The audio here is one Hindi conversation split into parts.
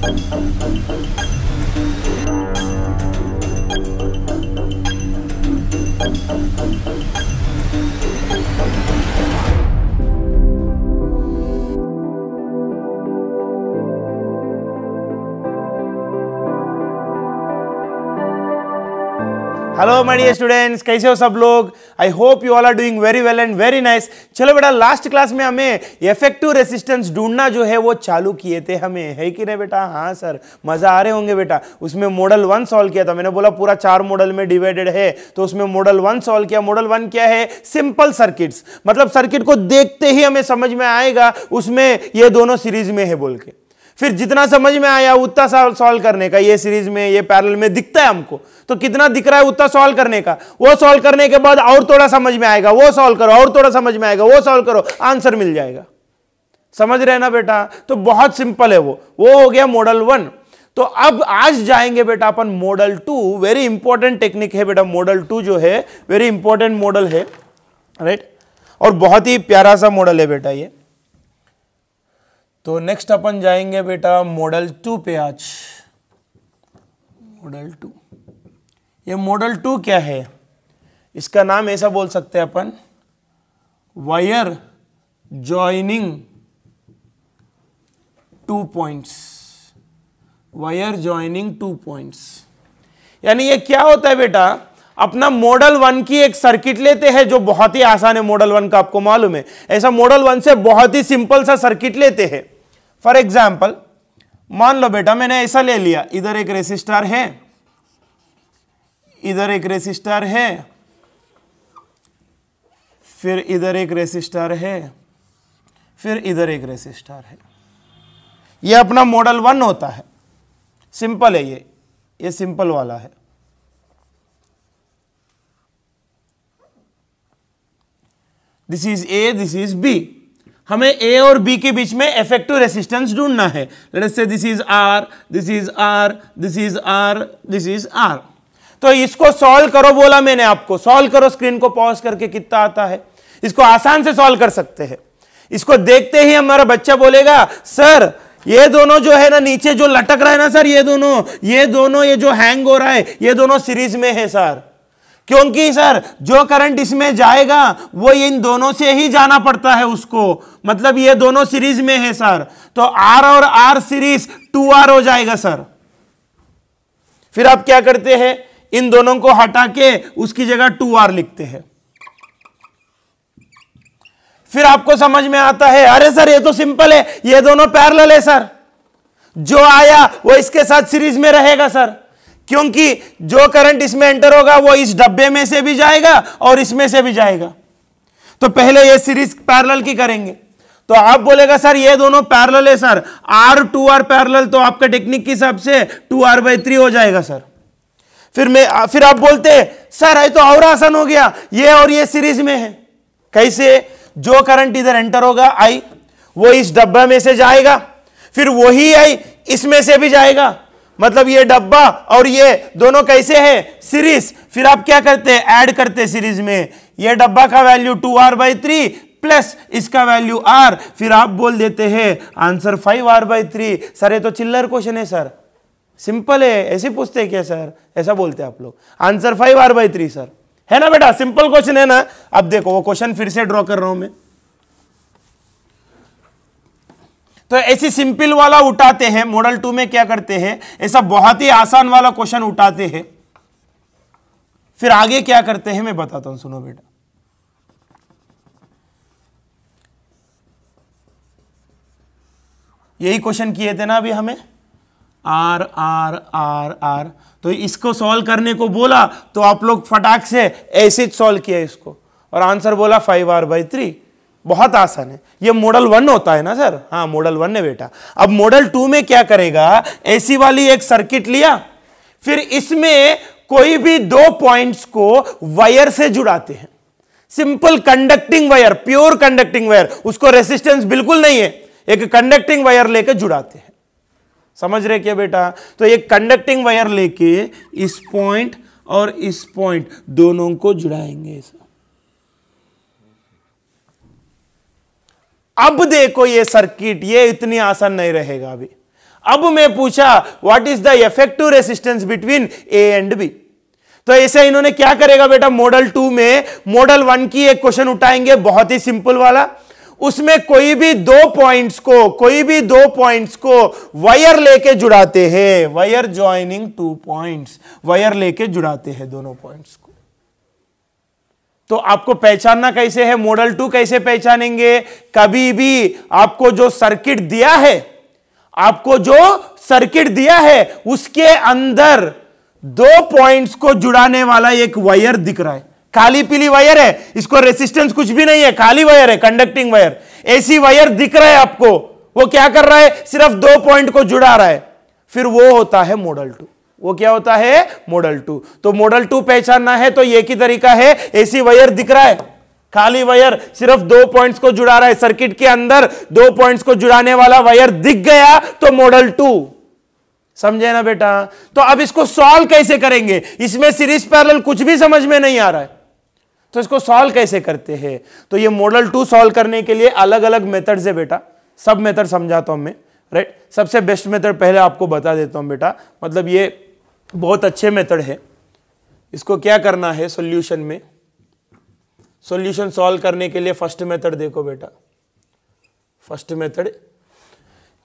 हेलो माय डियर स्टूडेंट्स, कैसे हो सब लोग? I hope you all are doing very well and very nice. चलो बेटा, लास्ट क्लास में हमें इफेक्टिव रेसिस्टेंस ढूंढना जो है वो चालू किए थे हमें, है कि नहीं बेटा? हाँ सर, मजा आ रहे होंगे बेटा। उसमें मॉडल 1 सॉल्व किया था, मैंने बोला पूरा 4 मॉडल में डिवाइडेड है, तो उसमें मॉडल 1 सॉल्व किया। मॉडल 1 क्या है? सिंपल सर्किट्स, मतलब सर्किट को देखते ही हमें समझ में आएगा उसमें ये दोनों सीरीज में है बोल के। फिर जितना समझ में आया उतना सॉल्व करने का, ये सीरीज में ये पैरेलल में दिखता है हमको, तो कितना दिख रहा है उतना सॉल्व करने का। वो सॉल्व करने के बाद और थोड़ा समझ में आएगा, वो सॉल्व करो, और थोड़ा समझ में आएगा, वो सॉल्व करो, आंसर मिल जाएगा। समझ रहे ना बेटा? तो बहुत सिंपल है वो हो गया मॉडल 1। तो अब आज जाएंगे बेटा अपन मॉडल 2। वेरी इंपॉर्टेंट टेक्निक है बेटा मॉडल 2, जो है वेरी इंपॉर्टेंट मॉडल है, राइट? और बहुत ही प्यारा सा मॉडल है बेटा ये। तो नेक्स्ट अपन जाएंगे बेटा मॉडल 2 पे आज। मॉडल 2, ये मॉडल 2 क्या है? इसका नाम ऐसा बोल सकते हैं अपन, wire joining 2 points. Wire joining 2 points, यानी ये क्या होता है बेटा? अपना मॉडल 1 की एक सर्किट लेते हैं जो बहुत ही आसान है। मॉडल 1 का आपको मालूम है, ऐसा मॉडल 1 से बहुत ही सिंपल सा सर्किट लेते हैं। फॉर एग्जाम्पल, मान लो बेटा मैंने ऐसा ले लिया, इधर एक रेसिस्टर है, इधर एक रेसिस्टर है, फिर इधर एक रेसिस्टर है, फिर इधर एक रेसिस्टर है। यह अपना मॉडल 1 होता है। सिंपल है ये सिंपल वाला है। This is A, this is B. हमें ए और बी के बीच में इफेक्टिव रेसिस्टेंस ढूंढना है। Let us say this is R, this is R, this is R, this is R. तो इसको सॉल्व करो बोला मैंने आपको, सॉल्व करो। स्क्रीन को पॉज करके कितना आता है, इसको आसान से सॉल्व कर सकते हैं। इसको देखते ही हमारा बच्चा बोलेगा, सर ये दोनों जो है ना नीचे जो लटक रहा है ना सर, ये दोनों ये जो हैंग हो रहा है, ये दोनों सीरीज में है सर। क्योंकि सर जो करंट इसमें जाएगा वो इन दोनों से ही जाना पड़ता है उसको, मतलब ये दोनों सीरीज में है सर। तो आर और आर सीरीज 2R हो जाएगा सर। फिर आप क्या करते हैं, इन दोनों को हटा के उसकी जगह 2R लिखते हैं। फिर आपको समझ में आता है, अरे सर ये तो सिंपल है, ये दोनों पैरेलल है सर, जो आया वो इसके साथ सीरीज में रहेगा सर। क्योंकि जो करंट इसमें एंटर होगा वो इस डब्बे में से भी जाएगा और इसमें से भी जाएगा। तो पहले ये सीरीज पैरेलल की करेंगे। तो आप बोलेगा सर ये दोनों पैरेलल है सर, R 2R पैरेलल, तो आपका टेक्निक के हिसाब से 2R/3 हो जाएगा सर। फिर आप बोलते हैं सर ये तो और आसान हो गया, ये और ये सीरीज में है। कैसे? जो करंट इधर एंटर होगा I, वो इस डब्बा में से जाएगा, फिर वही I इसमें से भी जाएगा। मतलब ये डब्बा और ये दोनों कैसे है? सीरीज। फिर आप क्या करते हैं, ऐड करते हैं सीरीज में। ये डब्बा का वैल्यू 2R/3 प्लस इसका वैल्यू R, फिर आप बोल देते हैं आंसर 5R/3। सर ये तो चिल्लर क्वेश्चन है सर, सिंपल है, ऐसे पूछते हैं क्या सर? ऐसा बोलते हैं आप लोग, आंसर 5R/3 सर, है ना बेटा? सिंपल क्वेश्चन है ना? अब देखो वो क्वेश्चन फिर से ड्रॉ कर रहा हूं मैं। तो ऐसी सिंपल वाला उठाते हैं। मॉडल 2 में क्या करते हैं, ऐसा बहुत ही आसान वाला क्वेश्चन उठाते हैं। फिर आगे क्या करते हैं मैं बताता हूं, सुनो बेटा। यही क्वेश्चन किए थे ना अभी हमें, आर आर आर आर। तो इसको सॉल्व करने को बोला तो आप लोग फटाक से ऐसे सॉल्व किया इसको, और आंसर बोला 5R/3। बहुत आसान है। ये मॉडल 1 होता है ना सर? हाँ मॉडल 1 है बेटा। अब मॉडल 2 में क्या करेगा, ऐसी वाली एक सर्किट लिया, फिर इसमें कोई भी 2 पॉइंट्स को वायर से जुड़ाते हैं। Simple conducting wire, pure conducting wire, उसको रेसिस्टेंस बिल्कुल नहीं है, एक कंडक्टिंग वायर लेकर जुड़ाते हैं। समझ रहे क्या बेटा? तो एक कंडक्टिंग वायर लेके इस पॉइंट और इस पॉइंट दोनों को जुड़ाएंगे। अब देखो ये सर्किट, ये इतनी आसान नहीं रहेगा। अब मैं पूछा what is the effective resistance between A and B. तो ऐसे इन्होंने क्या करेगा बेटा, मॉडल 2 में मॉडल 1 की एक क्वेश्चन उठाएंगे, बहुत ही सिंपल वाला। उसमें कोई भी दो पॉइंट्स को वायर लेके जुड़ाते हैं, वायर ज्वाइनिंग 2 पॉइंट्स, वायर लेके जुड़ाते हैं दोनों पॉइंट्स को। तो आपको पहचानना कैसे है, मॉडल 2 कैसे पहचानेंगे, कभी भी आपको जो सर्किट दिया है उसके अंदर दो पॉइंट्स को जुड़ाने वाला एक वायर दिख रहा है, काली पीली वायर है, इसको रेसिस्टेंस कुछ भी नहीं है, खाली वायर है, कंडक्टिंग वायर, ऐसी वायर दिख रहा है आपको, वो क्या कर रहा है, सिर्फ दो पॉइंट को जुड़ा रहा है, फिर वो होता है मॉडल 2। वो क्या होता है, मॉडल 2। तो मॉडल 2 पहचानना है तो एक ही तरीका है, ऐसी वायर दिख रहा है, खाली वायर, सिर्फ दो पॉइंट्स को जुड़ा रहा है, सर्किट के अंदर दो पॉइंट्स को जुड़ाने वाला वायर दिख गया तो मॉडल 2। समझे ना बेटा। तो अब इसको सॉल्व कैसे करेंगे, इसमें सीरीज पैरेलल कुछ भी समझ में नहीं आ रहा है, तो इसको सॉल्व कैसे करते हैं। तो ये मॉडल 2 सॉल्व करने के लिए अलग अलग मेथड्स है बेटा, सब मेथड समझाता हूं मैं, राइट। सबसे बेस्ट मेथड पहले आपको बता देता हूं बेटा, मतलब ये बहुत अच्छे मेथड है। इसको क्या करना है, सॉल्यूशन में, सॉल्यूशन सॉल्व करने के लिए फर्स्ट मेथड देखो बेटा। फर्स्ट मेथड,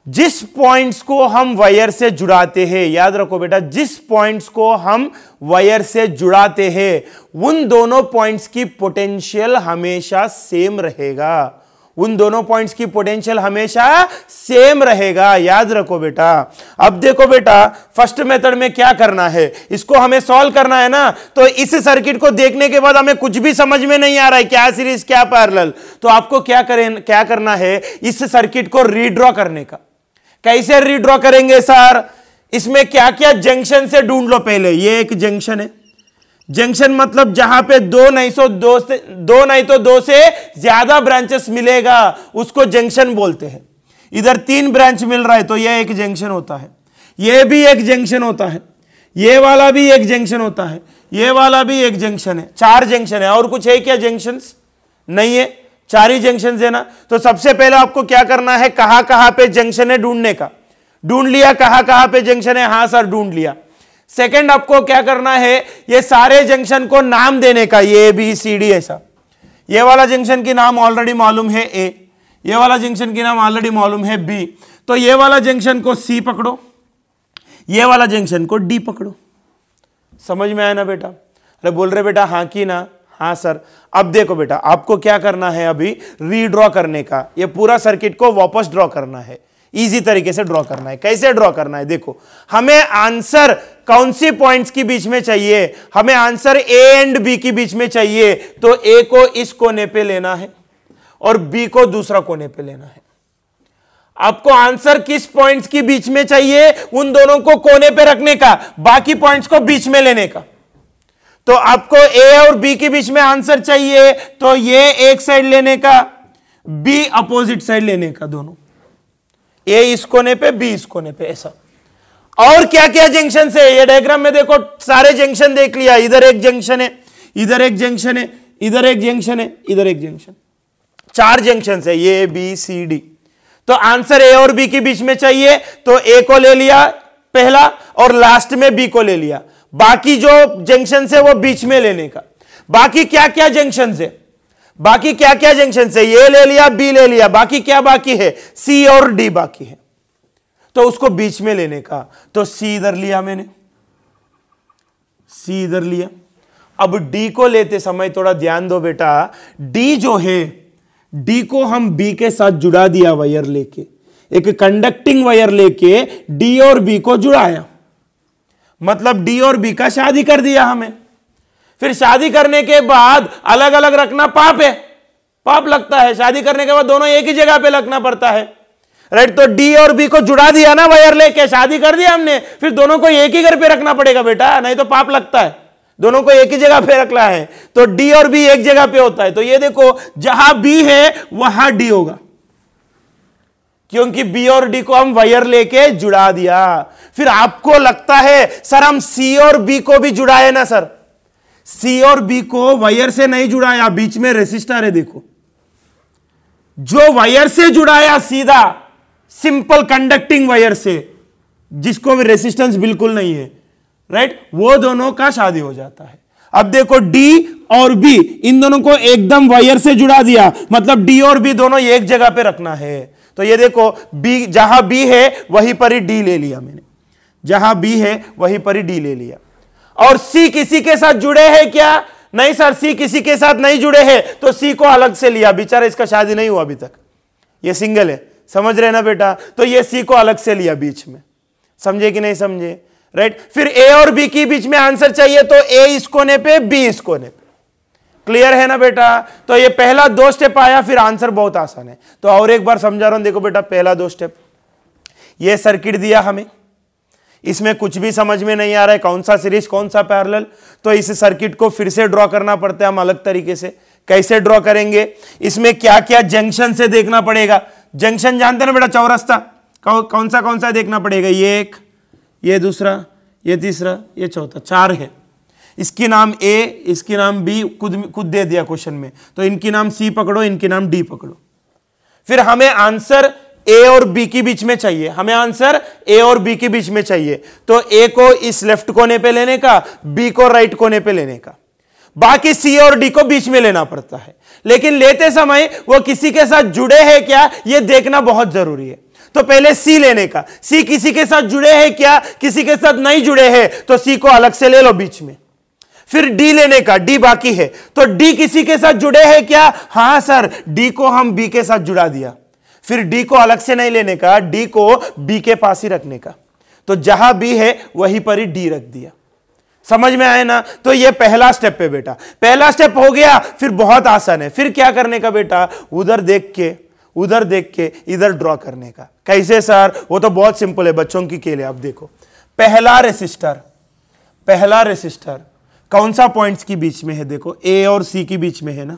जिस पॉइंट्स को हम वायर से जुड़ाते हैं, याद रखो बेटा, जिस पॉइंट्स को हम वायर से जुड़ाते हैं उन दोनों पॉइंट्स की पोटेंशियल हमेशा सेम रहेगा, उन दोनों पॉइंट्स की पोटेंशियल हमेशा सेम रहेगा, याद रखो बेटा। अब देखो बेटा, फर्स्ट मेथड में क्या करना है, इसको हमें सॉल्व करना है ना, तो इस सर्किट को देखने के बाद हमें कुछ भी समझ में नहीं आ रहा है, क्या सीरीज क्या पैरेलल, तो आपको क्या करना है, इस सर्किट को रीड्रॉ करने का। कैसे रीड्रॉ करेंगे सर, इसमें क्या क्या जंक्शन से ढूंढ लो पहले। ये एक जंक्शन है, जंक्शन मतलब जहां पे दो नहीं तो दो से ज्यादा ब्रांचेस मिलेगा उसको जंक्शन बोलते हैं। इधर 3 ब्रांच मिल रहा है तो यह एक जंक्शन होता है, यह भी एक जंक्शन होता है, यह वाला भी एक जंक्शन होता है, यह वाला भी एक जंक्शन है, 4 जंक्शन है। और कुछ है क्या जंक्शंस? नहीं है, 4 ही जंक्शन है ना। तो सबसे पहले आपको क्या करना है, कहां कहां पे जंक्शन है ढूंढने का। ढूंढ लिया कहां कहां पे जंक्शन है, हां सर ढूंढ लिया। सेकंड आपको क्या करना है, ये सारे जंक्शन को नाम देने का, ये बी सी डी ऐसा। ये वाला जंक्शन की नाम ऑलरेडी मालूम है ए, ये वाला जंक्शन की नाम ऑलरेडी मालूम है बी, तो ये वाला जंक्शन को सी पकड़ो, ये वाला जंक्शन को डी पकड़ो। समझ में आया ना बेटा? अरे बोल रहे बेटा हाँ की ना? हाँ सर। अब देखो बेटा, आपको क्या करना है, अभी रीड्रॉ करने का, ये पूरा सर्किट को वापस ड्रॉ करना है, इजी तरीके से ड्रॉ करना है। कैसे ड्रॉ करना है, देखो, हमें आंसर कौन सी पॉइंट्स के बीच में चाहिए, हमें आंसर ए एंड बी के बीच में चाहिए, तो ए को इस कोने पे लेना है और बी को दूसरा कोने पे लेना है। आपको आंसर किस पॉइंट्स के बीच में चाहिए, उन दोनों को कोने पे रखने का, बाकी पॉइंट्स को बीच में लेने का। तो आपको ए और बी के बीच में आंसर चाहिए, तो ये एक साइड लेने का, बी अपोजिट साइड लेने का, दोनों, ए इस कोने पे, बी इस कोने पे, ऐसा। और क्या क्या जंक्शन है, ये डायग्राम में देखो, सारे जंक्शन देख लिया, इधर एक जंक्शन है, इधर एक जंक्शन है, इधर एक जंक्शन है, इधर एक जंक्शन, 4 जंक्शन है, ए बी सी डी। तो आंसर ए और बी के बीच में चाहिए, तो ए को ले लिया पहला और लास्ट में बी को ले लिया, बाकी जो जंक्शन है वो बीच में लेने का। बाकी क्या क्या जंक्शन है, बाकी क्या क्या जंक्शन है, ये ले लिया, बी ले लिया, बाकी क्या बाकी है, सी और डी बाकी है, तो उसको बीच में लेने का। तो सी इधर लिया मैंने, सी इधर लिया। अब डी को लेते समय थोड़ा ध्यान दो बेटा, डी जो है, डी को हम बी के साथ जुड़ा दिया वायर लेके, एक कंडक्टिंग वायर लेके डी और बी को जुड़ाया, मतलब डी और बी का शादी कर दिया हमें। फिर शादी करने के बाद अलग अलग रखना पाप है, पाप लगता है, शादी करने के बाद दोनों एक ही जगह पे रखना पड़ता है, राइट। तो डी और बी को जुड़ा दिया ना वायर लेके, शादी कर दिया हमने, फिर दोनों को एक ही घर पे रखना पड़ेगा बेटा, नहीं तो पाप लगता है। दोनों को एक ही जगह पे रखना है, तो डी और बी एक जगह पे होता है। तो ये देखो, जहां बी है वहां डी होगा, क्योंकि बी और डी को हम वायर लेके जुड़ा दिया। फिर आपको लगता है सर हम सी और बी को भी जुड़ाए ना, सर सी और बी को वायर से नहीं जुड़ाया, बीच में रेसिस्टर है, देखो, जो वायर से जुड़ाया सीधा सिंपल कंडक्टिंग वायर से, जिसको भी रेसिस्टेंस बिल्कुल नहीं है, राइट, वो दोनों का शादी हो जाता है। अब देखो डी और बी, इन दोनों को एकदम वायर से जुड़ा दिया, मतलब डी और बी दोनों एक जगह पे रखना है। तो ये देखो बी, जहां बी है वहीं पर ही डी ले लिया मैंने, जहां बी है वहीं पर ही डी ले लिया। और सी किसी के साथ जुड़े हैं क्या? नहीं सर, सी किसी के साथ नहीं जुड़े हैं, तो सी को अलग से लिया, बेचारा इसका शादी नहीं हुआ अभी तक, ये सिंगल है, समझ रहे ना बेटा, तो ये सी को अलग से लिया बीच में, समझे कि नहीं समझे, राइट। फिर ए और बी के बीच में आंसर चाहिए, तो ए इस कोने पे, बी इस कोने पे, क्लियर है ना बेटा। तो ये पहला 2 स्टेप आया, फिर आंसर बहुत आसान है। तो और एक बार समझा रहा हूं, देखो बेटा, पहला 2 स्टेप, ये सर्किट दिया हमें, इसमें कुछ भी समझ में नहीं आ रहा है, कौन सा सीरीज कौन सा पैरेलल, तो इस सर्किट को फिर से ड्रॉ करना पड़ता है हम अलग तरीके से। कैसे ड्रॉ करेंगे, इसमें क्या क्या जंक्शन से देखना पड़ेगा, जंक्शन जानते ना बेटा, चौरस्ता, कौन सा देखना पड़ेगा, ये एक, ये दूसरा, ये तीसरा, ये चौथा, 4 है। इसकी नाम ए, इसकी नाम बी, खुद दे दिया क्वेश्चन में, तो इनकी नाम सी पकड़ो, इनकी नाम डी पकड़ो। फिर हमें आंसर ए और बी के बीच में चाहिए, हमें आंसर ए और बी के बीच में चाहिए, तो ए को इस लेफ्ट कोने पे लेने का, बी को राइट कोने पे लेने का, बाकी सी और डी को बीच में लेना पड़ता है। लेकिन लेते समय वो किसी के साथ जुड़े हैं क्या, ये देखना बहुत जरूरी है। तो पहले सी लेने का, सी किसी के साथ जुड़े हैं क्या, किसी के साथ नहीं जुड़े हैं, तो सी को अलग से ले लो बीच में। फिर डी लेने का, डी बाकी है, तो डी किसी के साथ जुड़े हैं क्या, हां सर, डी को हम बी के साथ जुड़ा दिया। फिर डी को अलग से नहीं लेने का, डी को बी के पास ही रखने का, तो जहां बी है वहीं पर ही डी रख दिया। समझ में आए ना। तो ये पहला स्टेप है बेटा, पहला स्टेप हो गया। फिर बहुत आसान है, फिर क्या करने का बेटा, उधर देख के इधर ड्रॉ करने का। कैसे सर, वो तो बहुत सिंपल है बच्चों की खेल है। अब देखो पहला रेसिस्टर कौन सा पॉइंट्स के बीच में है, देखो ए और सी के बीच में है ना,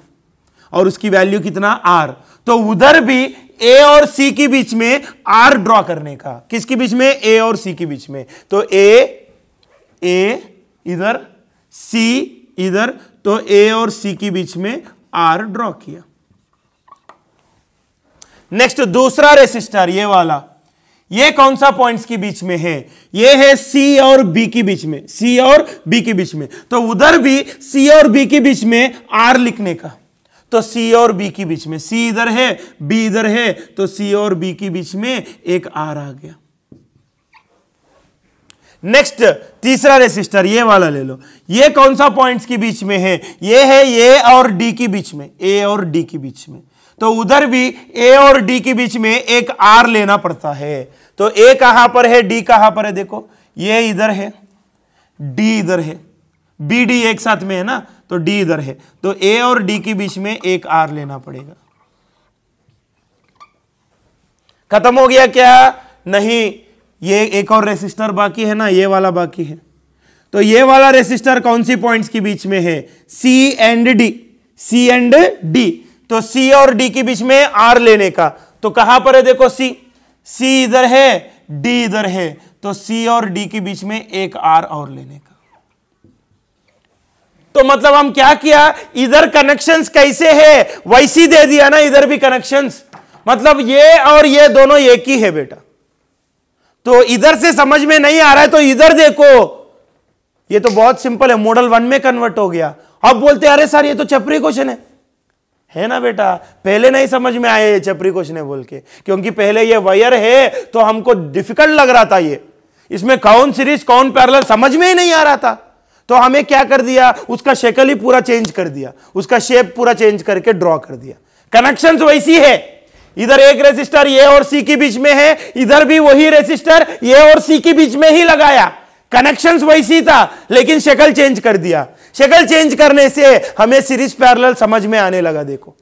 और उसकी वैल्यू कितना, आर, तो उधर भी ए और सी के बीच में आर ड्रॉ करने का। किसके बीच में, ए और सी के बीच में, तो ए इधर, सी इधर, तो ए और सी के बीच में आर ड्रॉ किया। नेक्स्ट दूसरा रेसिस्टर, ये वाला, ये कौन सा पॉइंट्स के बीच में है, ये है सी और बी के बीच में, सी और बी के बीच में, तो उधर भी सी और बी के बीच में आर लिखने का। तो सी और बी के बीच में, सी इधर है, बी इधर है, तो सी और बी के बीच में एक आर आ गया। नेक्स्ट तीसरा रेसिस्टर, ये वाला ले लो, ये कौन सा पॉइंट्स के बीच में है, ये है ए और डी के बीच में, ए और डी के बीच में, तो उधर भी ए और डी के बीच में एक आर लेना पड़ता है। तो ए कहां पर है, डी कहां पर है, देखो ये इधर है, डी इधर है, बी डी एक साथ में है ना, तो डी इधर है, तो ए और डी के बीच में एक आर लेना पड़ेगा। खत्म हो गया क्या, नहीं, ये एक और रेसिस्टर बाकी है ना, ये वाला बाकी है। तो ये वाला रेसिस्टर कौन सी पॉइंट्स के बीच में है, सी एंड डी, तो सी और डी के बीच में आर लेने का। तो कहां पर है, देखो सी इधर है, डी इधर है, तो सी और डी के बीच में एक आर और लेने का। तो मतलब हम क्या किया, इधर कनेक्शंस कैसे है वैसी दे दिया ना, इधर भी कनेक्शंस, मतलब ये और ये दोनों एक ही है बेटा। तो इधर से समझ में नहीं आ रहा है तो इधर देखो, ये तो बहुत सिंपल है, मॉडल 1 में कन्वर्ट हो गया। अब बोलते अरे सर ये तो चपरी क्वेश्चन है ना बेटा, पहले नहीं समझ में आया ये चपरी क्वेश्चन है बोल के, क्योंकि पहले ये वायर है तो हमको डिफिकल्ट लग रहा था, ये इसमें कौन सीरीज कौन पैरेलल समझ में ही नहीं आ रहा था। तो हमें क्या कर दिया, उसका शेकल ही पूरा चेंज कर दिया, उसका शेप पूरा चेंज करके ड्रॉ कर दिया। कनेक्शंस वैसी है, इधर एक रेसिस्टर ए और सी के बीच में है, इधर भी वही रेसिस्टर ए और सी के बीच में ही लगाया, कनेक्शंस वैसी था लेकिन शक्ल चेंज कर दिया। शक्ल चेंज करने से हमें सीरीज पैरेलल समझ में आने लगा। देखो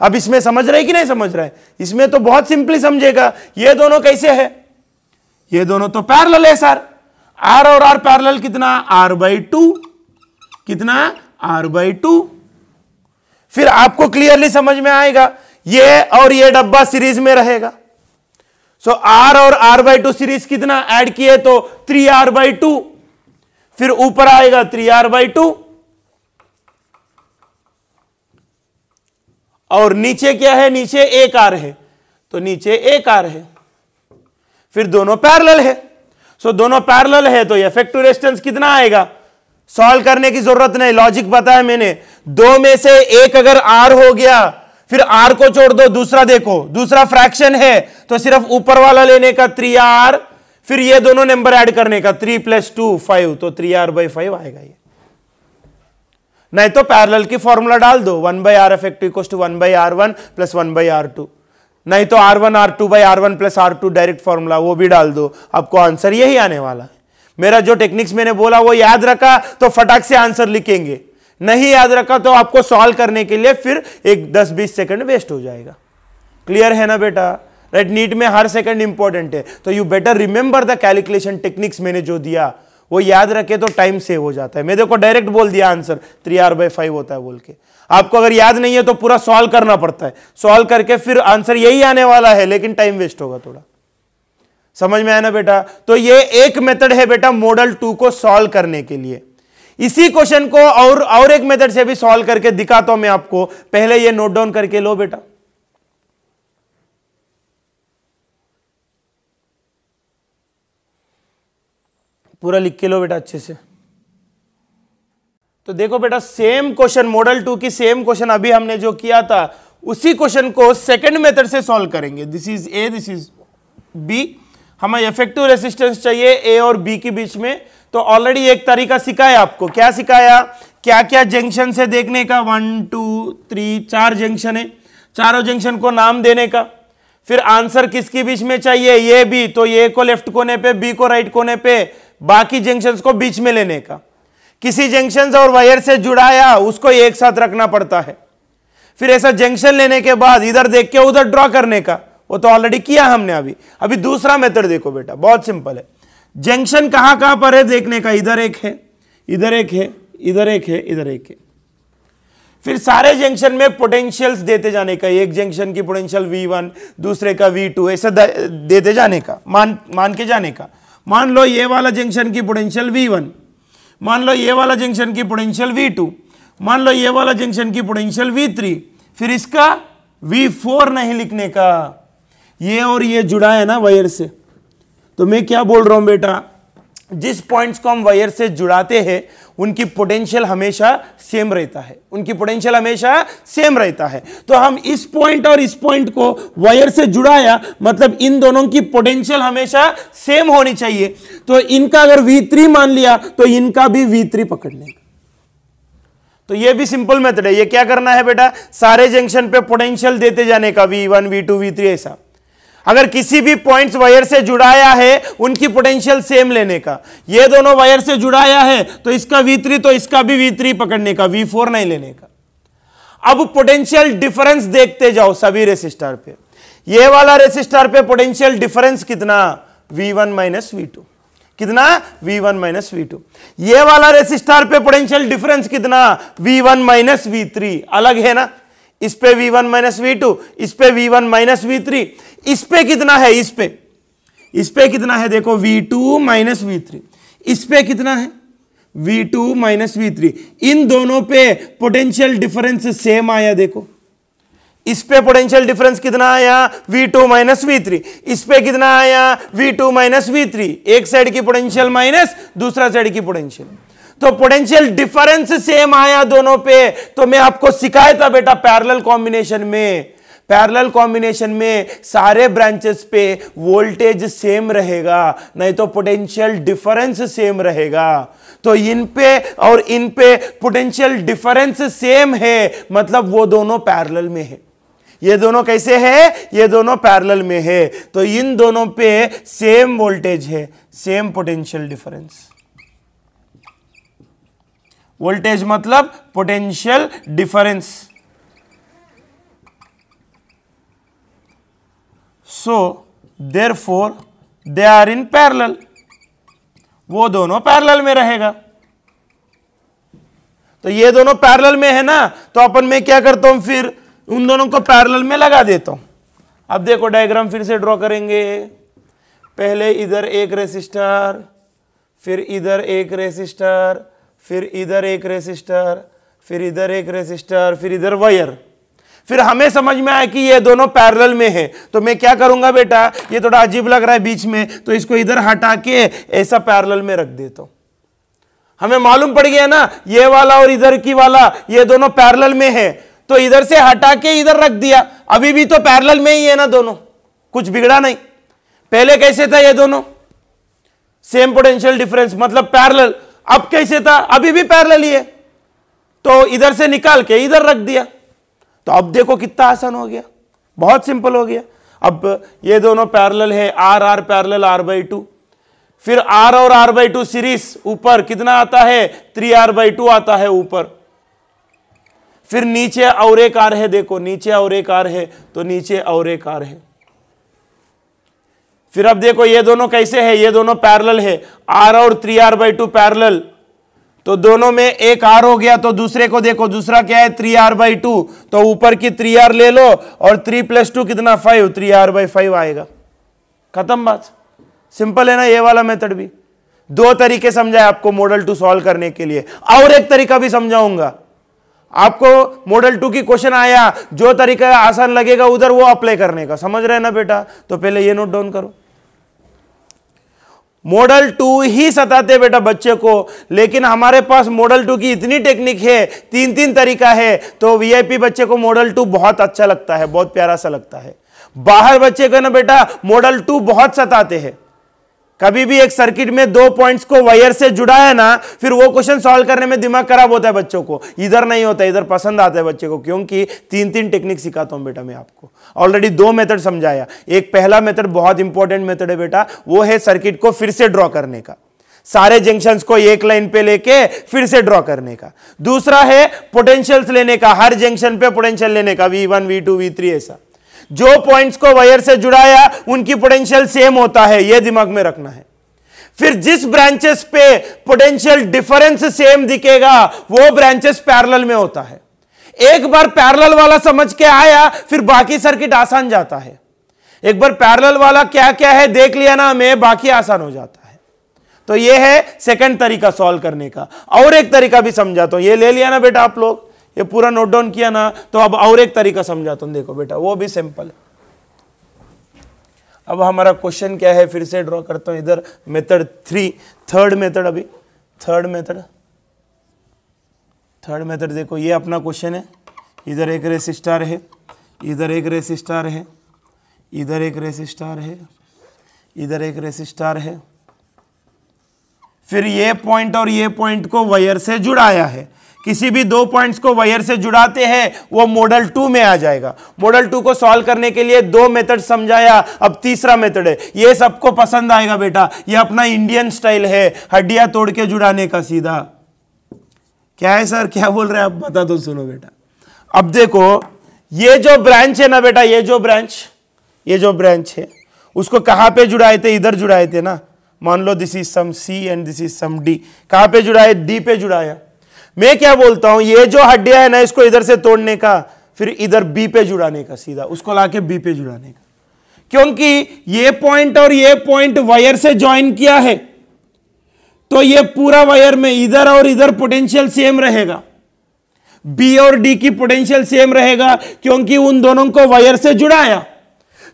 अब इसमें समझ रहे कि नहीं समझ रहे, इसमें तो बहुत सिंपली समझेगा। ये दोनों कैसे है, ये दोनों तो पैरेलल है सर, आर और आर पैरेलल कितना, r/2, कितना r/2। फिर आपको क्लियरली समझ में आएगा, ये और ये डब्बा सीरीज में रहेगा। सो r और r/2 सीरीज कितना ऐड किए तो 3r/2, फिर ऊपर आएगा 3r/2 और नीचे क्या है, नीचे एक r है तो नीचे एक r है। फिर दोनों पैरेलल है सो दोनों पैरेलल है तो इफेक्टिव रेजिस्टेंस कितना आएगा, सॉल्व करने की जरूरत नहीं, लॉजिक बताया मैंने। दो में से एक अगर R हो गया, फिर R को छोड़ दो, दूसरा देखो, दूसरा फ्रैक्शन है तो सिर्फ ऊपर वाला लेने का 3R, फिर ये दोनों नंबर ऐड करने का 3 + 2 5, तो 3R/5 आएगा ये। नहीं तो पैरेलल की फॉर्मूला डाल दो, 1/R effective = 1/R1 + 1/R2, नहीं तो R1 R2/R1 + R2 direct formula वो भी डाल दो, आपको आंसर यही आने वाला है। मेरा जो टेक्निक्स मैंने बोला वो याद रखा तो फटाक से आंसर लिखेंगे, नहीं याद रखा तो आपको सॉल्व करने के लिए फिर एक 10-20 सेकंड वेस्ट हो जाएगा। क्लियर है ना बेटा? राइट, नीट में हर सेकंड इंपॉर्टेंट है, तो you better remember the calculation techniques मैंने जो दिया वो याद रखे तो टाइम सेव हो जाता है। मैं देखो डायरेक्ट बोल दिया आंसर 3R/5 होता है बोल के, आपको अगर याद नहीं है तो पूरा सॉल्व करना पड़ता है, सॉल्व करके फिर आंसर यही आने वाला है, लेकिन टाइम वेस्ट होगा थोड़ा। समझ में आया ना बेटा? तो ये एक मेथड है बेटा मॉडल 2 को सॉल्व करने के लिए। इसी क्वेश्चन को और एक मेथड से भी सॉल्व करके दिखाता हूं मैं आपको, पहले ये नोट डाउन करके लो बेटा। पूरा लिख के लो बेटा अच्छे से। तो देखो बेटा, सेम क्वेश्चन मॉडल 2 की सेम क्वेश्चन अभी हमने जो किया था उसी क्वेश्चन को सेकंड मेथड से सॉल्व करेंगे। This is A, this is B, हमें इफेक्टिव रेजिस्टेंस चाहिए ए और बी के बीच में। तो ऑलरेडी एक तरीका सिखाया आपको, क्या सिखाया, क्या क्या जंक्शन से देखने का, 1 2 3 4 जंक्शन है, चारों जंक्शन को नाम देने का। फिर आंसर किसके बीच में चाहिए, ये बी, तो ए को लेफ्ट कोने पे, बी को राइट कोने पे, बाकी जंक्शंस को बीच में लेने का। किसी जंक्शन और वायर से जुड़ाया उसको एक साथ रखना पड़ता है। फिर ऐसा जंक्शन लेने के बाद इधर देख के उधर ड्रॉ करने का, वो तो ऑलरेडी किया हमने। अभी दूसरा मेथड देखो बेटा, बहुत सिंपल है। जंक्शन कहां कहां पर है देखने का, इधर एक है, इधर एक है, इधर एक है, इधर एक है। फिर सारे जंक्शन में पोटेंशियल्स देते जाने का, एक जंक्शन की पोटेंशियल V1, दूसरे का V2, ऐसा देते जाने का, मान के जाने का। मान लो ये वाला जंक्शन की पोटेंशियल V1, मान लो ये वाला जंक्शन की पोटेंशियल V2, मान लो ये वाला जंक्शन की पोटेंशियल V3, फिर इसका V4 नहीं लिखने का। ये और ये जुड़ा है ना वायर से, तो मैं क्या बोल रहा हूं बेटा, जिस पॉइंट्स को हम वायर से जुड़ाते हैं उनकी पोटेंशियल हमेशा सेम रहता है, उनकी पोटेंशियल हमेशा सेम रहता है। तो हम इस पॉइंट और इस पॉइंट को वायर से जुड़ाया, मतलब इन दोनों की पोटेंशियल हमेशा सेम होनी चाहिए। तो इनका अगर V3 मान लिया तो इनका भी V3 पकड़ लेगा। तो ये भी सिंपल मेथड है। ये क्या करना है बेटा, सारे जंक्शन पे पोटेंशियल देते जाने का, V1 V2 V3 ऐसा। अगर किसी भी पॉइंट्स वायर से जुड़ाया है उनकी पोटेंशियल सेम लेने का। ये दोनों वायर से जुड़ाया है तो इसका V3 तो इसका भी V3 पकड़ने का, V4 नहीं लेने का। अब पोटेंशियल डिफरेंस देखते जाओ सभी रेसिस्टर पे। ये वाला रेसिस्टर पे पोटेंशियल डिफरेंस कितना, V1 - V2, कितना, V1 - V2। ये वाला रेसिस्टर पे पोटेंशियल डिफरेंस कितना, V1 - V3, अलग है ना। इस पे V1 - V2, इस पे V1 - V3, इस पे कितना है, इस पे कितना है देखो, V2 - V3, इस पे कितना है, V2 - V3। इन दोनों पे पोटेंशियल डिफरेंस सेम आया देखो। इस पे पोटेंशियल डिफरेंस कितना आया, V2 - V3, इस पे कितना आया, V2 - V3। एक साइड की पोटेंशियल माइनस, दूसरा साइड की पोटेंशियल, तो पोटेंशियल डिफरेंस सेम आया दोनों पे। तो मैं आपको सिखाया था बेटा पैरेलल कॉम्बिनेशन में सारे ब्रांचेस पे वोल्टेज सेम रहेगा, नहीं तो पोटेंशियल डिफरेंस सेम रहेगा। तो इन पे और इन पे पोटेंशियल डिफरेंस सेम है, मतलब वो दोनों पैरेलल में है। ये दोनों कैसे है, ये दोनों पैरेलल में है, तो इन दोनों पे सेम वोल्टेज है, सेम पोटेंशियल डिफरेंस। वोल्टेज मतलब potential difference. So therefore they are in parallel, वो दोनों पैरेलल में रहेगा। तो ये दोनों पैरेलल में है ना, तो अपन मैं क्या करता हूं, फिर उन दोनों को पैरेलल में लगा देता हूं। अब देखो डायग्राम फिर से ड्रॉ करेंगे। पहले इधर एक रेसिस्टर, फिर इधर एक रेसिस्टर, फिर इधर एक रेसिस्टर, फिर इधर एक रेसिस्टर, फिर इधर वायर, फिर हमें समझ में आया कि ये दोनों पैरेलल में है, तो मैं क्या करूंगा बेटा, ये थोड़ा अजीब लग रहा है बीच में, तो इसको इधर हटा के ऐसा पैरेलल में रख देता हूं। हमें मालूम पड़ गया ना, ये वाला और इधर की वाला ये दोनों पैरेलल में है, तो इधर से हटा के इधर रख दिया, अभी भी तो पैरेलल में ही है ना दोनों, कुछ बिगड़ा नहीं। पहले कैसे था ये दोनों, सेम पोटेंशियल डिफरेंस मतलब पैरेलल, अब कैसे था, अभी भी पैरेलल ही है, तो इधर से निकाल के इधर रख दिया। तो अब देखो कितना आसान हो गया, बहुत सिंपल हो गया। अब ये दोनों पैरेलल है, आर आर पैरेलल r/2, फिर r और r/2 सीरीज ऊपर कितना आता है, 3r/2 आता है ऊपर, फिर नीचे और एक r है, देखो नीचे और एक r है, तो नीचे और एक r है। फिर अब देखो ये दोनों कैसे है, ये दोनों पैरेलल है, r और 3r/2 पैरेलल, तो दोनों में एक r हो गया, तो दूसरे को देखो, दूसरा क्या है 3r/2, तो ऊपर की 3r ले लो और 3 + 2 कितना 5, 3r/5 आएगा, खत्म बात। सिंपल है ना ये वाला मेथड भी। दो तरीके समझाए आपको मॉडल 2 सॉल्व करने के लिए, और एक तरीका भी समझाऊंगा आपको। मॉडल 2 की क्वेश्चन आया, जो तरीका आसान लगेगा उधर वो अप्लाई करने का, समझ रहे हैं ना बेटा। तो पहले ये नोट डाउन करो, मॉडल 2 ही सताते बेटा बच्चे को, लेकिन हमारे पास मॉडल 2 की इतनी टेक्निक है, 3 तरीका है, तो वीआईपी बच्चे को मॉडल 2 बहुत अच्छा लगता है, बहुत प्यारा सा लगता है। बाहर बच्चे को ना बेटा मॉडल 2 बहुत सताते हैं। कभी भी एक सर्किट में 2 पॉइंट्स को वायर से जुड़ा है ना, फिर वो क्वेश्चन सॉल्व करने में दिमाग खराब होता है बच्चों को, इधर नहीं होता, इधर पसंद आता है बच्चे को, क्योंकि 3 टेक्निक सिखाता हूं बेटा मैं आपको। ऑलरेडी 2 मेथड समझाया, एक पहला मेथड बहुत इंपॉर्टेंट मेथड है बेटा, वो है सर्किट को फिर से ड्रॉ करने का, सारे जंक्शंस को एक लाइन पे लेके फिर से ड्रॉ करने का। दूसरा है पोटेंशियल्स लेने का, हर जंक्शन पे पोटेंशियल लेने का, V1 V2 V3 ऐसा। जो पॉइंट्स को वायर से जुड़ाया उनकी पोटेंशियल सेम होता है, यह दिमाग में रखना है। फिर जिस ब्रांचेस पे पोटेंशियल डिफरेंस सेम दिखेगा वो ब्रांचेस पैरेलल में होता है। एक बार पैरेलल वाला समझ के आया, फिर बाकी सर्किट आसान जाता है। एक बार पैरेलल वाला क्या क्या है देख लिया ना हमें, बाकी आसान हो जाता है। तो यह है सेकंड तरीका सॉल्व करने का। और एक तरीका भी समझाता हूं, ये ले लिया ना बेटा आप लोग, ये पूरा नोट डाउन किया ना, तो अब और एक तरीका समझाता हूं, देखो बेटा वो भी सिंपल है। अब हमारा क्वेश्चन क्या है, फिर से ड्रॉ करता हूं इधर मेथड 3, थर्ड मेथड। अभी थर्ड मेथड देखो, ये अपना क्वेश्चन है, इधर एक रेसिस्टर है, इधर एक रेसिस्टर है, इधर एक रेसिस्टर है, इधर एक रेसिस्टर है, फिर ये पॉइंट और ये पॉइंट को वायर से जुड़ाया है। किसी भी 2 पॉइंट्स को वायर से जुड़ाते हैं वो मॉडल 2 में आ जाएगा। मॉडल 2 को सॉल्व करने के लिए 2 मेथड समझाया, अब तीसरा मेथड है। ये सबको पसंद आएगा बेटा, ये अपना इंडियन स्टाइल है, हड्डियां तोड़ के जुड़ाने का सीधा। क्या है सर, क्या बोल रहे हैं आप, बता दो, सुनो बेटा। अब देखो ये जो ब्रांच है ना बेटा, ये जो ब्रांच है उसको कहां पे जुड़ाए थे, इधर जुड़ाए थे ना। मान लो this is some C and this is some D, कहां पे जुड़ाए, डी पे जुड़ाया। मैं क्या बोलता हूं, ये जो हड्डियां है ना इसको इधर से तोड़ने का, फिर इधर बी पे जुड़ाने का, सीधा उसको लाके बी पे जुड़ाने का, क्योंकि ये पॉइंट और ये पॉइंट वायर से ज्वाइन किया है, तो ये पूरा वायर में इधर और इधर पोटेंशियल सेम रहेगा, बी और डी की पोटेंशियल सेम रहेगा, क्योंकि उन दोनों को वायर से जुड़ाया।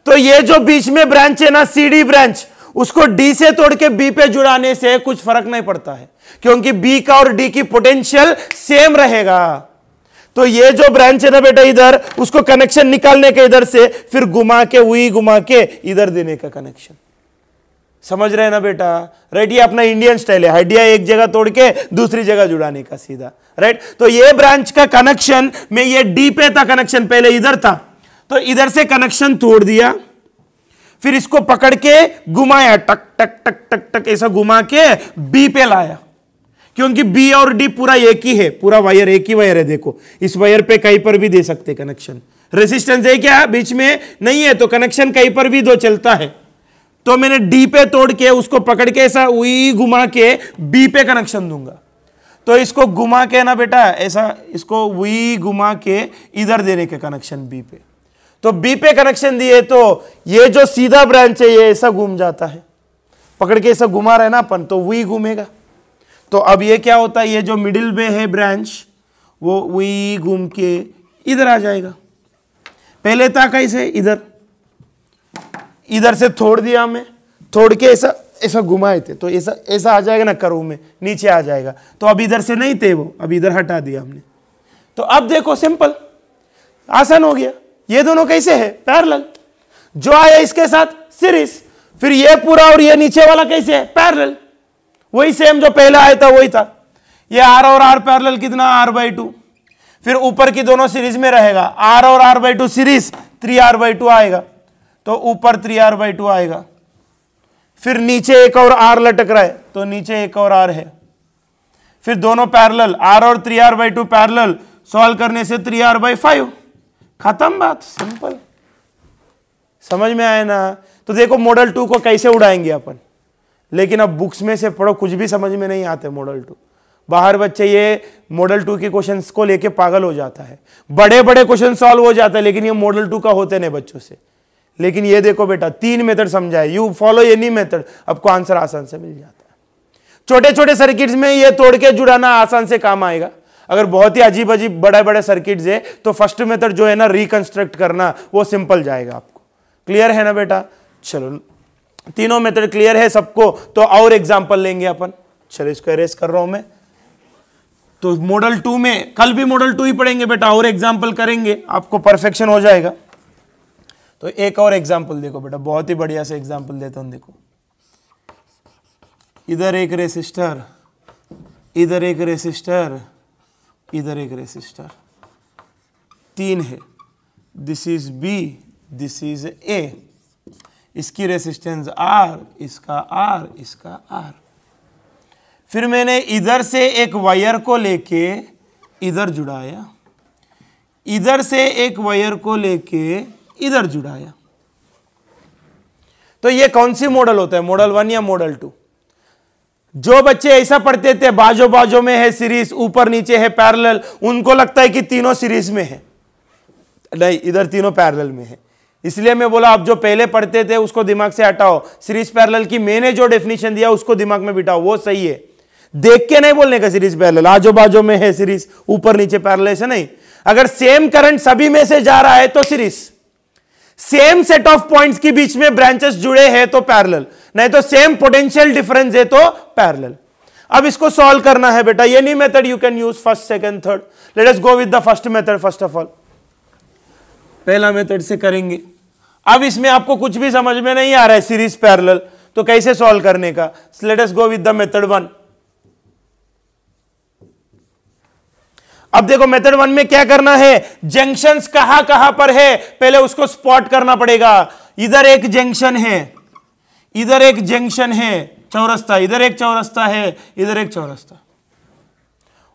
तो ये जो बीच में ब्रांच है ना, सी डी ब्रांच, उसको डी से तोड़ के बी पे जुड़ाने से कुछ फर्क नहीं पड़ता है, क्योंकि बी का और डी की पोटेंशियल सेम रहेगा। तो ये जो ब्रांच है ना बेटा इधर, उसको कनेक्शन निकालने के इधर से, फिर घुमा के वही घुमा के इधर देने का कनेक्शन। समझ रहे हैं ना बेटा, राइट। ये अपना इंडियन स्टाइल है, हड्डियां एक जगह तोड़ के दूसरी जगह जुड़ाने का सीधा, राइट। तो ये ब्रांच का कनेक्शन में ये डी पे था कनेक्शन, पहले इधर था, तो इधर से कनेक्शन तोड़ दिया, फिर इसको पकड़ के घुमाया, टक टक टक टक टक ऐसा घुमा के बी पे लाया, क्योंकि बी और डी पूरा एक ही है, पूरा वायर एक ही वायर है। देखो इस वायर पे कहीं पर भी दे सकते कनेक्शन, रेजिस्टेंस है क्या बीच में नहीं है, तो कनेक्शन कहीं पर भी दो चलता है। तो मैंने डी पे तोड़ के उसको पकड़ के ऐसा वही घुमा के बी पे कनेक्शन दूंगा। तो इसको घुमा के ना बेटा ऐसा, इसको वही घुमा के इधर देने के कनेक्शन बी पे। तो बी पे कनेक्शन दिए तो ये जो सीधा ब्रांच है ये ऐसा घूम जाता है, पकड़ के ऐसा घुमा रहे ना अपन, तो वही घूमेगा। तो अब ये क्या होता है, ये जो मिडिल में है ब्रांच वो वही घूम के इधर आ जाएगा, पहले था कैसे, इधर इधर से तोड़ दिया हमने, तोड़ के ऐसा ऐसा घुमाए थे तो ऐसा ऐसा आ जाएगा ना कर्व में, नीचे आ जाएगा। तो अब इधर से नहीं थे वो, अब इधर हटा दिया हमने। तो अब देखो सिंपल, आसान हो गया। ये दोनों कैसे है, पैरेलल। जो आया इसके साथ सीरीज, फिर ये पूरा और ये नीचे वाला कैसे है, पैरेलल। वही सेम जो पहले आया था वही था। ये R और R पैरेलल कितना, R/2। फिर ऊपर की दोनों सीरीज में रहेगा, R और R/2 सीरीज 3R/2 आएगा, तो ऊपर 3R/2 आएगा। फिर नीचे एक और R लटक रहा है तो नीचे एक और R है। फिर दोनों पैरेलल, R और 3R/2 पैरेलल, सॉल्व करने से 3R/5, खत्म बात, सिंपल। समझ में आया ना। तो देखो मॉडल 2 को कैसे उड़ाएंगे अपन, लेकिन अब बुक्स में से पढ़ो, कुछ भी समझ में नहीं आते मॉडल 2। बाहर बच्चे ये मॉडल 2 के क्वेश्चंस को लेके पागल हो जाता है, बड़े बड़े क्वेश्चन सॉल्व हो जाता है, लेकिन ये मॉडल 2 का होते नहीं बच्चों से। लेकिन ये देखो बेटा, 3 मेथड समझाए, यू फॉलो एनी मेथड, आपको आंसर आसान से मिल जाता है। छोटे छोटे सर्किट्स में ये तोड़ के जुड़ाना आसान से काम आएगा। अगर बहुत ही अजीब अजीब बड़े बड़े सर्किट्स है तो फर्स्ट मेथड जो है ना, रिकंस्ट्रक्ट करना, वो सिंपल जाएगा आपको। क्लियर है ना बेटा। चलो तीनों मेथड क्लियर है सबको, तो और एग्जांपल लेंगे अपन। चलो इसको एरेज कर रहा हूं मैं। तो मॉडल 2 में कल भी मॉडल 2 ही पढ़ेंगे बेटा, और एग्जांपल करेंगे, आपको परफेक्शन हो जाएगा। तो एक और एग्जांपल देखो बेटा, बहुत ही बढ़िया से एग्जांपल देता हूं। देखो इधर एक रेसिस्टर, इधर एक रेसिस्टर, इधर एक रेसिस्टर, 3 है। This is B, this is A। इसकी रेसिस्टेंस R, इसका R, इसका R। फिर मैंने इधर से एक वायर को लेके इधर जुड़ाया, इधर से एक वायर को लेके इधर जुड़ाया। तो ये कौन सी मॉडल होता है, मॉडल 1 या मॉडल 2? जो बच्चे ऐसा पढ़ते थे बाजू बाजू में है सीरीज, ऊपर नीचे है पैरेलल, उनको लगता है कि तीनों सीरीज में है। नहीं, इधर तीनों पैरेलल में है। इसलिए मैं बोला आप जो पहले पढ़ते थे उसको दिमाग से हटाओ, सीरीज पैरेलल की मैंने जो डेफिनेशन दिया उसको दिमाग में बिठाओ, वो सही है। देख के नहीं बोलने का सीरीज पैरेलल, आजू बाजू में है सीरीज, ऊपर नीचे पैरेलल, ऐसा नहीं। अगर सेम करंट सभी में से जा रहा है तो series, same set of points के बीच में ब्रांचेस जुड़े हैं तो पैरेलल, नहीं तो सेम पोटेंशियल डिफरेंस है तो पैरेलल। अब इसको सॉल्व करना है बेटा, any method you can use, first second third. Let us go with the first method. First of all पहला मेथड से करेंगे। अब इसमें आपको कुछ भी समझ में नहीं आ रहा है सीरीज पैरेलल, तो कैसे सॉल्व करने का। Let us go with the method 1। अब देखो मेथड 1 में क्या करना है, जंक्शंस कहां कहां पर है पहले उसको स्पॉट करना पड़ेगा। इधर एक जंक्शन है, इधर एक जंक्शन है चौरस्ता, इधर एक चौरस्ता है, इधर एक चौरस्ता।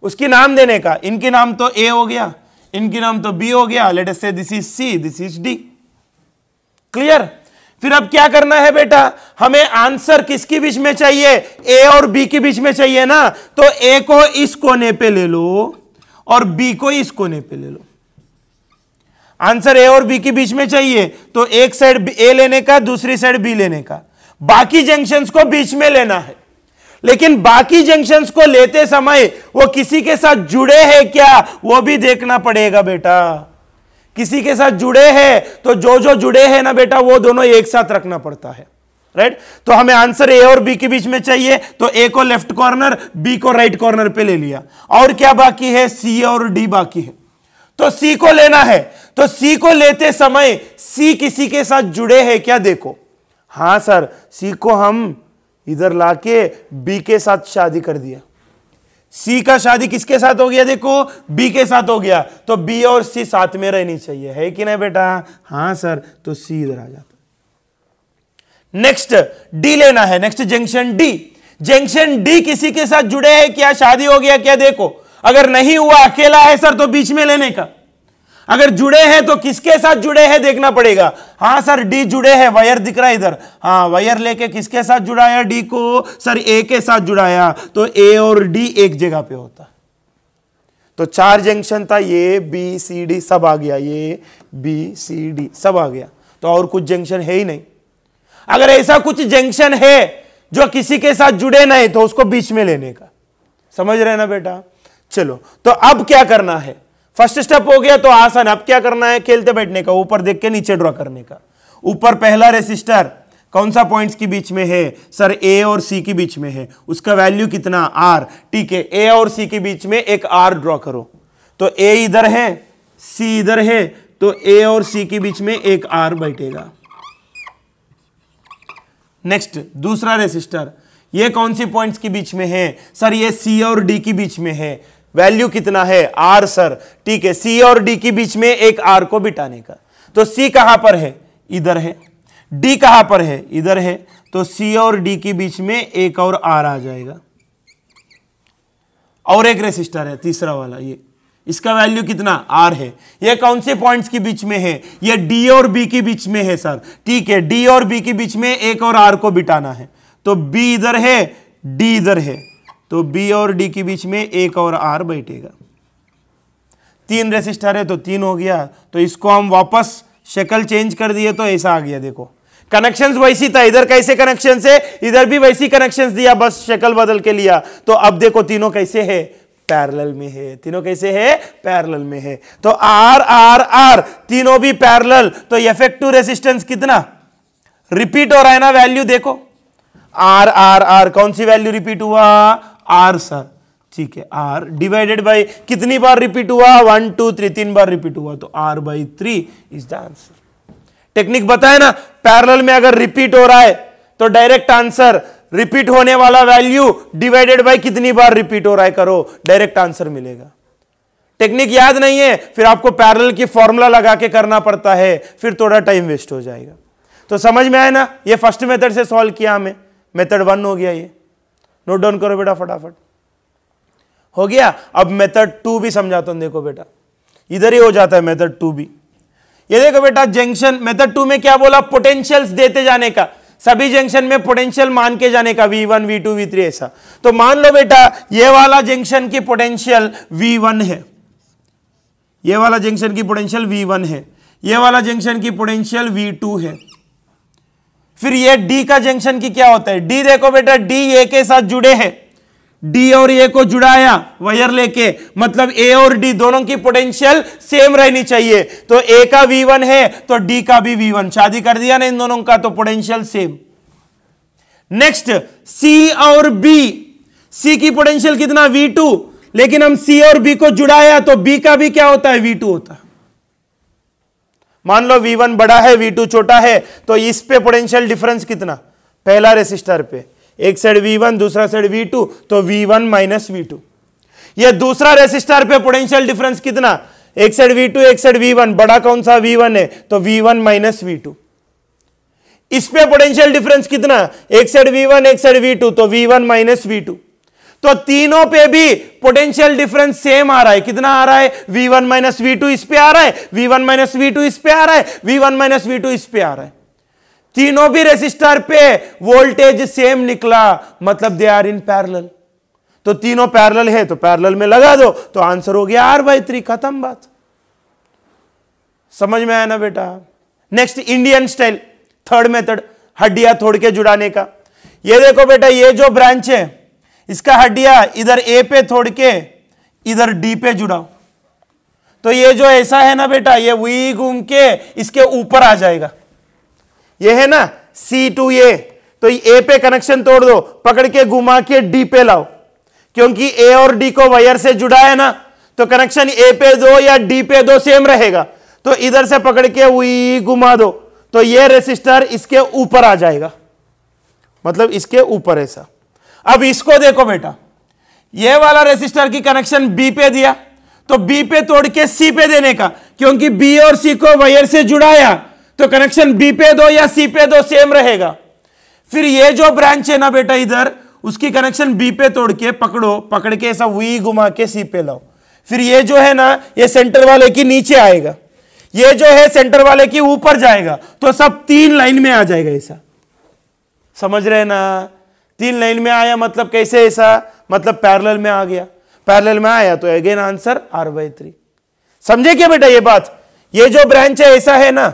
उसकी नाम देने का, इनके नाम तो A हो गया, इनके नाम तो B हो गया। Late us say this is C, this is D। Clear. फिर अब क्या करना है बेटा, हमें आंसर किसके बीच में चाहिए, A और B के बीच में चाहिए ना। तो A को इस कोने पे ले लो और B को इस कोने पे ले लो। आंसर A और B के बीच में चाहिए तो एक साइड A लेने का, दूसरी साइड B लेने का। बाकी जंक्शंस को बीच में लेना है, लेकिन बाकी जंक्शंस को लेते समय वो किसी के साथ जुड़े हैं क्या, वो भी देखना पड़ेगा बेटा। किसी के साथ जुड़े हैं तो जो जो जुड़े हैं ना बेटा, वो दोनों एक साथ रखना पड़ता है, राइट। तो हमें आंसर A और B के बीच में चाहिए, तो A को लेफ्ट कॉर्नर, B को राइट कॉर्नर पे ले लिया। और क्या बाकी है, C और D बाकी है। तो C को लेना है, तो C को लेते समय C किसी के साथ जुड़े हैं क्या, देखो। हां सर, C को हम इधर लाके B के साथ शादी कर दिया। C का शादी किसके साथ हो गया, देखो B के साथ हो गया, तो B और C साथ में रहनी चाहिए, है कि नहीं बेटा। हां सर, तो C इधर आ जाता। नेक्स्ट D लेना है, next junction D। Junction D किसी के साथ जुड़े हैं क्या, शादी हो गया क्या, देखो। अगर नहीं हुआ, अकेला है सर, तो बीच में लेने का। अगर जुड़े हैं तो किसके साथ जुड़े हैं देखना पड़ेगा। हां सर, D जुड़े हैं, वायर दिख रहा है इधर। हां, वायर लेके किसके साथ जुड़ाया, D को। सर A के साथ जुड़ाया, तो A और D एक जगह पे होता। तो 4 जंक्शन था, ये B C D सब आ गया, ये B C D सब आ गया। तो और कुछ जंक्शन है ही नहीं। अगर ऐसा कुछ जंक्शन है जो किसी के साथ जुड़े नहीं, तो उसको बीच में लेने का। समझ रहे ना बेटा। चलो, तो अब क्या करना है, फर्स्ट स्टेप हो गया तो आसान। अब क्या करना है, खेलते बैठने का, ऊपर देख के नीचे ड्रॉ करने का। ऊपर पहला रेसिस्टर कौन सा पॉइंट्स के बीच में है सर, ए और सी के बीच में है, उसका वैल्यू कितना आर। ठीक है, ए और सी के बीच में एक आर ड्रॉ करो, तो ए इधर है सी इधर है, तो ए और सी के बीच में एक आर बैठेगा। नेक्स्ट दूसरा रेसिस्टर, ये कौन सी पॉइंट्स के बीच में है सर, ये सी और डी के बीच में है, वैल्यू कितना है आर सर। ठीक है, सी और डी के बीच में एक आर को बिठाने का, तो सी कहां पर है, इधर है, डी कहां पर है, इधर है, तो सी और डी के बीच में एक और आर आ जाएगा। और एक रेसिस्टर है तीसरा वाला, ये इसका वैल्यू कितना आर है। ये कौन से पॉइंट्स के बीच में है, ये डी और बी के बीच में है सर। ठीक है, डी और बी के बीच में एक और आर को बिठाना है, तो बी इधर है डी इधर है, तो बी और डी के बीच में एक और आर बैठेगा। 3 रेसिस्टर है तो 3 हो गया, तो इसको हम वापस शक्ल चेंज कर दिए तो ऐसा आ गया। देखो कनेक्शंस वैसी था, इधर कैसे कनेक्शन है, इधर भी वैसी कनेक्शंस दिया, बस शक्ल बदल के लिया। तो अब देखो तीनों कैसे है, पैरेलल में है, तीनों कैसे है, पैरेलल में है। तो आर आर आर तीनों भी पैरेलल, तो इफेक्टिव रेजिस्टेंस कितना रिपीट हो रहा है ना, वैल्यू देखो आर आर आर, कौन सी वैल्यू रिपीट हुआ, आर सर। ठीक है, आर डिवाइडेड बाय कितनी बार रिपीट हुआ, 1 2 3 3 बार रिपीट हुआ, तो R by 3 is the answer. Technique बताए ना, पैरेलल में अगर रिपीट हो रहा है तो डायरेक्ट आंसर, रिपीट होने वाला वैल्यू डिवाइडेड बाय कितनी बार रिपीट हो रहा है करो, डायरेक्ट आंसर मिलेगा। टेक्निक याद नहीं है, फिर आपको पैरेलल की फॉर्मूला लगा के करना पड़ता है, फिर थोड़ा टाइम वेस्ट हो जाएगा। तो समझ में आया ना, ये फर्स्ट मेथड से सॉल्व किया हमें, मेथड 1 हो गया, ये नोट डाउन करो बेटा फटाफट, हो गया। अब मेथड 2 भी समझाता हूं, देखो बेटा इधर ही हो जाता है मेथड 2 भी। ये देखो बेटा जंक्शन, मेथड 2 में क्या बोला, पोटेंशियल्स देते जाने का, सभी जंक्शन में पोटेंशियल मान के जाने का, V1 V2 V3 ऐसा। तो मान लो बेटा ये वाला जंक्शन की पोटेंशियल V1 है, ये वाला जंक्शन की पोटेंशियल V1 है, ये वाला जंक्शन की पोटेंशियल V2 है। फिर ये D का जंक्शन की क्या होता है, D देखो बेटा D A के साथ जुड़े हैं, D और A को जुड़ाया वायर लेके, मतलब A और D दोनों की पोटेंशियल सेम रहनी चाहिए। तो A का V1 है तो D का भी V1, शादी कर दिया ना इन दोनों का, तो पोटेंशियल सेम। नेक्स्ट C और B, C की पोटेंशियल कितना V2, लेकिन हम C और B को जुड़ाया तो B का भी क्या होता है, V2 होता है। मान लो V1 बड़ा है V2 छोटा है, तो इस पे पोटेंशियल डिफरेंस कितना, पहला रेसिस्टर पे एक साइड V1 दूसरा साइड V2, तो V1 माइनस V2। ये दूसरा रेसिस्टर पे पोटेंशियल डिफरेंस कितना, एक साइड V2 एक साइड V1, बड़ा कौन सा V1 है, तो V1 माइनस V2। इस पे पोटेंशियल डिफरेंस कितना, एक साइड V1 एक साइड V2, तो V1 माइनस V2। तो तीनों पे भी पोटेंशियल डिफरेंस सेम आ रहा है, कितना आ रहा है, V1 माइनस V2 इस पे आ रहा है, V1 माइनस V2 इस पे आ रहा है, V1 माइनस V2 इस पे आ रहा है। तीनों भी रेसिस्टर पे वोल्टेज सेम निकला, मतलब दे आर इन पैरेलल। तो तीनों पैरेलल है तो पैरेलल में लगा दो, तो आंसर हो गया R/3, खत्म बात। समझ में आया ना बेटा। Next Indian style third method, हड्डियां तोड़ के जुड़ाने का। ये देखो बेटा ये जो ब्रांच है इसका हड्डियां इधर A पे तोड़ के इधर D पे जुड़ाओ, तो ये जो ऐसा है ना बेटा, ये वही घूम के इसके ऊपर आ जाएगा। ये है ना C to A, तो A पे कनेक्शन तोड़ दो, पकड़ के घुमा के D पे लाओ, क्योंकि A और D को वायर से जुड़ा है ना, तो कनेक्शन A पे दो या D पे दो सेम रहेगा। तो इधर से पकड़ के वही घुमा दो, तो ये रेसिस्टर इसके ऊपर आ जाएगा, मतलब इसके ऊपर ऐसा। अब इसको देखो बेटा, ये वाला रेसिस्टर की कनेक्शन B पे दिया, तो B पे तोड़ के C पे देने का, क्योंकि B और C को वायर से जुड़ाया, तो कनेक्शन B पे दो या C पे दो सेम रहेगा। फिर ये जो ब्रांच है ना बेटा इधर, उसकी कनेक्शन B पे तोड़ के पकड़ो, पकड़ के ऐसा वी घुमा के C पे लाओ। फिर ये जो है ना, ये सेंटर वाले की नीचे आएगा, ये जो है सेंटर वाले की ऊपर जाएगा, तो सब 3 लाइन में आ जाएगा ऐसा। समझ रहे ना, 3 लाइन में आया मतलब कैसे ऐसा, मतलब पैरेलल में आ गया। पैरेलल में आया तो अगेन आंसर R/3। समझे क्या बेटा ये बात। ये जो ब्रांच है ऐसा है ना,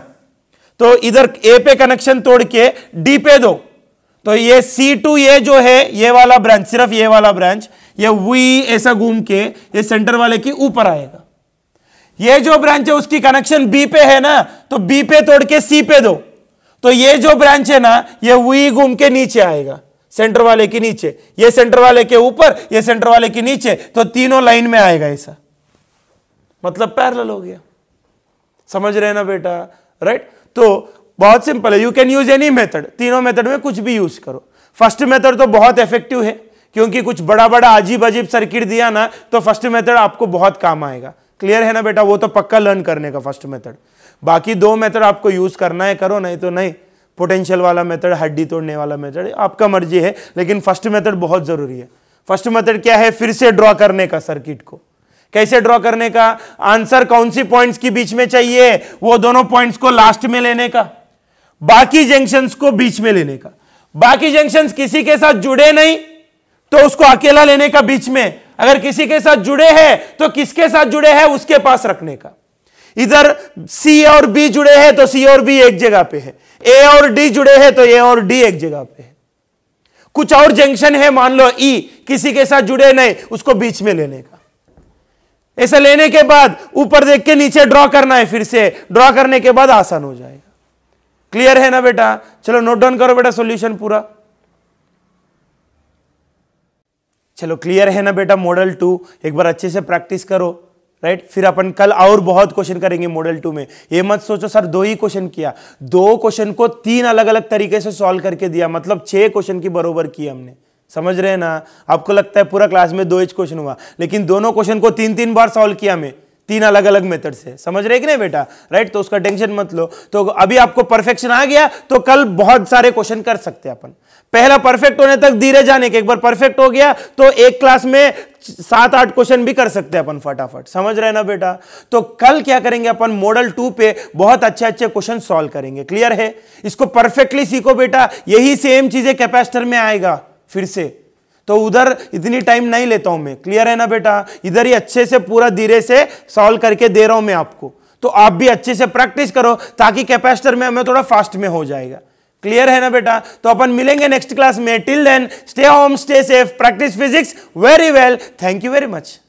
तो इधर A पे कनेक्शन तोड़ के D पे दो, तो ये C to A जो है ये वाला ब्रांच, सिर्फ ये वाला ब्रांच, ये वी ऐसा घूम के ये सेंटर वाले की ऊपर आएगा। ये जो ब्रांच है उसकी कनेक्शन बी पे है ना, तो बी पे तोड़ के सी पे दो, तो ये जो ब्रांच है ना ये वही घूम के नीचे आएगा, सेंटर वाले के नीचे, ये सेंटर वाले के ऊपर, ये सेंटर वाले के नीचे, तो तीनों लाइन में आएगा ऐसा, मतलब पैरेलल हो गया। समझ रहे हैं ना बेटा, राइट। तो बहुत सिंपल है, you can use any method, तीनों मेथड में कुछ भी यूज करो। फर्स्ट मेथड तो बहुत इफेक्टिव है, क्योंकि कुछ बड़ा बड़ा अजीब अजीब सर्किट दिया ना तो फर्स्ट मेथड आपको बहुत काम आएगा। क्लियर है ना बेटा, वो तो पक्का लर्न करने का फर्स्ट मेथड। बाकी दो मेथड आपको यूज करना है करो, नहीं तो नहीं। पोटेंशियल वाला मेथड, हड्डी तोड़ने वाला मेथड आपका मर्जी है, लेकिन फर्स्ट मेथड बहुत जरूरी है। फर्स्ट मेथड क्या है, फिर से ड्रॉ करने का सर्किट को। कैसे ड्रॉ करने का, आंसर कौन सी पॉइंट्स के बीच में चाहिए, वो दोनों पॉइंट्स को लास्ट में लेने का, बाकी जंक्शंस को बीच में लेने का। बाकी जंक्शंस किसी के साथ जुड़े नहीं तो उसको अकेला लेने का बीच में, अगर किसी के साथ जुड़े हैं तो किसके साथ जुड़े हैं उसके पास रखने का। इधर सी और बी जुड़े हैं तो सी और बी एक जगह पे है, ए और डी जुड़े हैं तो ए और डी एक जगह पे है। कुछ और जंक्शन है मान लो ई, किसी के साथ जुड़े नहीं, उसको बीच में लेने का। ऐसा लेने के बाद ऊपर देख के नीचे ड्रॉ करना है, फिर से ड्रॉ करने के बाद आसान हो जाएगा। क्लियर है ना बेटा, चलो नोट डाउन करो बेटा सॉल्यूशन पूरा। चलो क्लियर है ना बेटा, मॉडल 2 एक बार अच्छे से प्रैक्टिस करो, राइट। फिर अपन कल और बहुत क्वेश्चन करेंगे मॉडल 2 में। ये मत सोचो सर 2 ही क्वेश्चन किया, 2 क्वेश्चन को 3 अलग अलग तरीके से सॉल्व करके दिया, मतलब 6 क्वेश्चन की बरोबर की हमने। समझ रहे हैं ना, आपको लगता है पूरा क्लास में 2 क्वेश्चन हुआ, लेकिन दोनों क्वेश्चन को 3-3 बार सॉल्व किया मैं, 3 अलग अलग मेथड से। समझ रहे कि नहीं बेटा, राइट। तो उसका टेंशन मत लो। तो अभी आपको परफेक्शन आ गया तो कल बहुत सारे क्वेश्चन कर सकते हैं अपन। पहला परफेक्ट होने तक धीरे जाने के, एक बार परफेक्ट हो गया तो एक क्लास में 7-8 क्वेश्चन भी कर सकते हैं अपन फटाफट। समझ रहे ना बेटा। तो कल क्या करेंगे अपन, मॉडल 2 पे बहुत अच्छे अच्छे क्वेश्चन सॉल्व करेंगे। क्लियर है, इसको परफेक्टली सीखो बेटा। यही सेम चीजें कैपेसिटर में आएगा फिर से, तो उधर इतनी टाइम नहीं लेता हूं मैं। क्लियर है ना बेटा, इधर ही अच्छे से पूरा धीरे से सॉल्व करके दे रहा हूं मैं आपको, तो आप भी अच्छे से प्रैक्टिस करो ताकि कैपेसिटर में हमें थोड़ा फास्ट में हो जाएगा। क्लियर है ना बेटा। तो अपन मिलेंगे नेक्स्ट क्लास में। Till then stay home, stay safe, practice physics very well. Thank you very much.